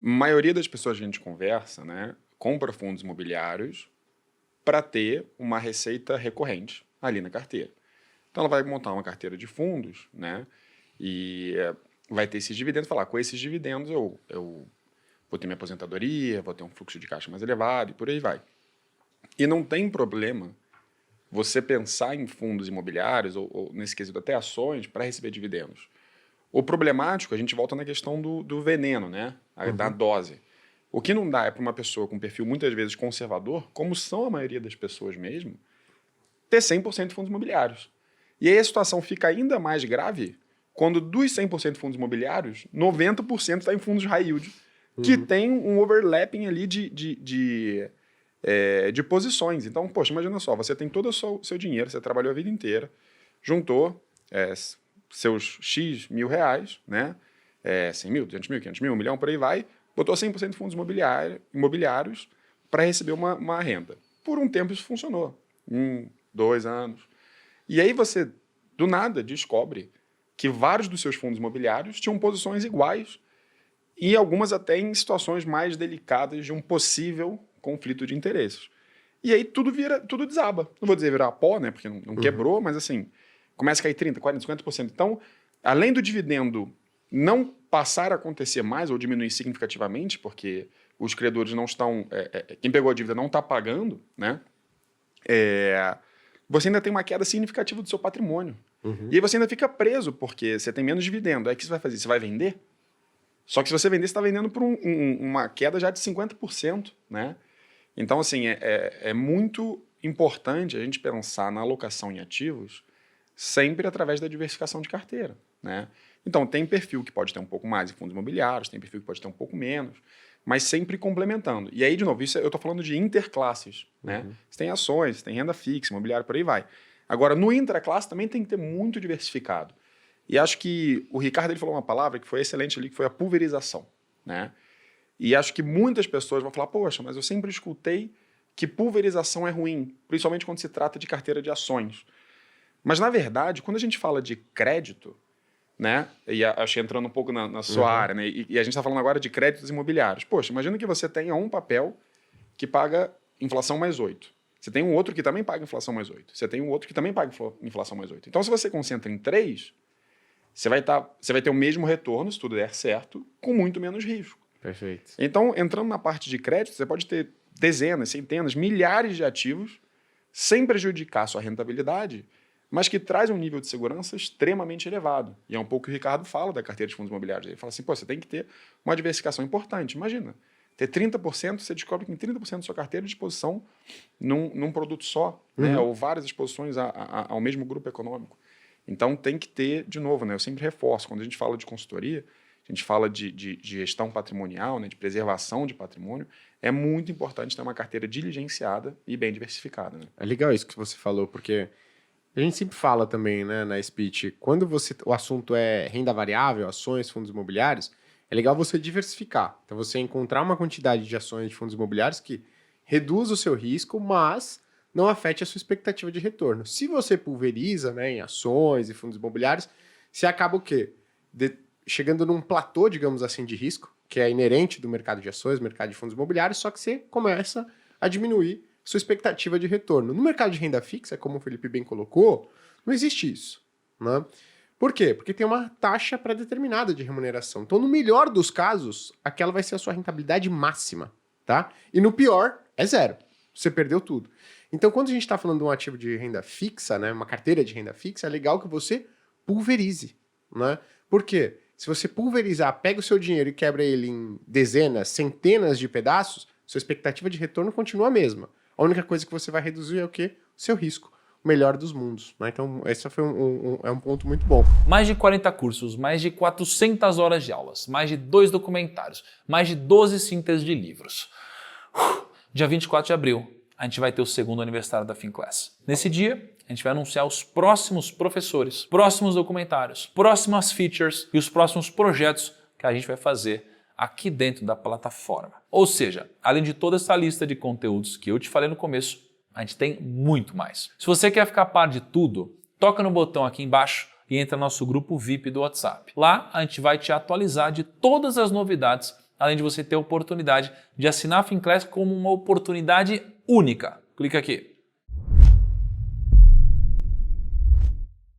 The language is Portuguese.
maioria das pessoas que a gente conversa, né, compra fundos imobiliários para ter uma receita recorrente ali na carteira. Então ela vai montar uma carteira de fundos, né, e vai ter esses dividendos, falar, com esses dividendos eu vou ter minha aposentadoria, vou ter um fluxo de caixa mais elevado e por aí vai. E não tem problema você pensar em fundos imobiliários, ou nesse quesito até ações, para receber dividendos. O problemático, a gente volta na questão do veneno, né? Da dose. O que não dá é para uma pessoa com um perfil muitas vezes conservador, como são a maioria das pessoas mesmo, ter 100% de fundos imobiliários. E aí a situação fica ainda mais grave quando dos 100% de fundos imobiliários, 90% está em fundos high yield, que tem um overlapping ali de posições. Então, poxa, imagina só, você tem todo o seu dinheiro, você trabalhou a vida inteira, juntou seus X mil reais, né? 100 mil, 200 mil, 500 mil, 1 milhão, por aí vai, botou 100% de fundos imobiliários para receber uma renda. Por um tempo isso funcionou, 1, 2 anos. E aí você, do nada, descobre que vários dos seus fundos imobiliários tinham posições iguais e algumas até em situações mais delicadas de um possível conflito de interesses. E aí tudo desaba. Não vou dizer virar pó, né, porque não quebrou, mas assim, começa a cair 30%, 40%, 50%. Então, além do dividendo não passar a acontecer mais ou diminuir significativamente, porque os credores não estão... quem pegou a dívida não está pagando, né? Você ainda tem uma queda significativa do seu patrimônio. E aí você ainda fica preso, porque você tem menos dividendo. Aí o que você vai fazer? Você vai vender? Só que se você vender, você está vendendo por uma queda já de 50%, né? Então, assim, é muito importante a gente pensar na alocação em ativos sempre através da diversificação de carteira, né? Então, tem perfil que pode ter um pouco mais em fundos imobiliários, tem perfil que pode ter um pouco menos, mas sempre complementando. E aí, de novo, isso eu estou falando de interclasses, né? Você tem ações, você tem renda fixa, imobiliário, por aí vai. Agora, no intraclasse também tem que ter muito diversificado. E acho que o Ricardo ele falou uma palavra que foi excelente ali, que foi a pulverização, né? E acho que muitas pessoas vão falar, poxa, mas eu sempre escutei que pulverização é ruim, principalmente quando se trata de carteira de ações. Mas, na verdade, quando a gente fala de crédito, né, e acho que entrando um pouco na sua área, né, e a gente está falando agora de créditos imobiliários. Poxa, imagina que você tenha um papel que paga inflação mais 8. Você tem um outro que também paga inflação mais 8. Você tem um outro que também paga inflação mais 8. Então, se você concentra em 3, você vai ter o mesmo retorno, se tudo der certo, com muito menos risco. Perfeito. Então, entrando na parte de crédito, você pode ter dezenas, centenas, milhares de ativos sem prejudicar a sua rentabilidade, mas que traz um nível de segurança extremamente elevado. E é um pouco o que o Ricardo fala da carteira de fundos imobiliários. Ele fala assim, pô, você tem que ter uma diversificação importante. Imagina, ter 30%, você descobre que tem 30% da sua carteira de exposição num produto só, né? Ou várias exposições ao mesmo grupo econômico. Então, tem que ter, de novo, né? Eu sempre reforço, quando a gente fala de consultoria, a gente fala de gestão patrimonial, né? De preservação de patrimônio, é muito importante ter uma carteira diligenciada e bem diversificada. Né? É legal isso que você falou, porque a gente sempre fala também, né, na speech, quando o assunto é renda variável, ações, fundos imobiliários, é legal você diversificar. Então, você encontrar uma quantidade de ações de fundos imobiliários que reduz o seu risco, mas não afete a sua expectativa de retorno. Se você pulveriza, né, em ações e fundos imobiliários, você acaba o quê? Chegando num platô, digamos assim, de risco, que é inerente do mercado de ações, mercado de fundos imobiliários, só que você começa a diminuir sua expectativa de retorno. No mercado de renda fixa, como o Felipe bem colocou, não existe isso, né? Por quê? Porque tem uma taxa pré-determinada de remuneração. Então, no melhor dos casos, aquela vai ser a sua rentabilidade máxima, tá? E no pior, é zero. Você perdeu tudo. Então, quando a gente está falando de um ativo de renda fixa, né, uma carteira de renda fixa, é legal que você pulverize, né? Por quê? Se você pulverizar, pega o seu dinheiro e quebra ele em dezenas, centenas de pedaços, sua expectativa de retorno continua a mesma. A única coisa que você vai reduzir é o quê? O seu risco. O melhor dos mundos. Né? Então, esse foi um ponto muito bom. Mais de 40 cursos, mais de 400 horas de aulas, mais de 2 documentários, mais de 12 sínteses de livros. Dia 24 de abril, a gente vai ter o segundo aniversário da Finclass. Nesse dia, a gente vai anunciar os próximos professores, próximos documentários, próximas features e os próximos projetos que a gente vai fazer aqui dentro da plataforma. Ou seja, além de toda essa lista de conteúdos que eu te falei no começo, a gente tem muito mais. Se você quer ficar a par de tudo, toca no botão aqui embaixo e entra no nosso grupo VIP do WhatsApp. Lá a gente vai te atualizar de todas as novidades além de você ter a oportunidade de assinar a Finclass como uma oportunidade única. Clica aqui.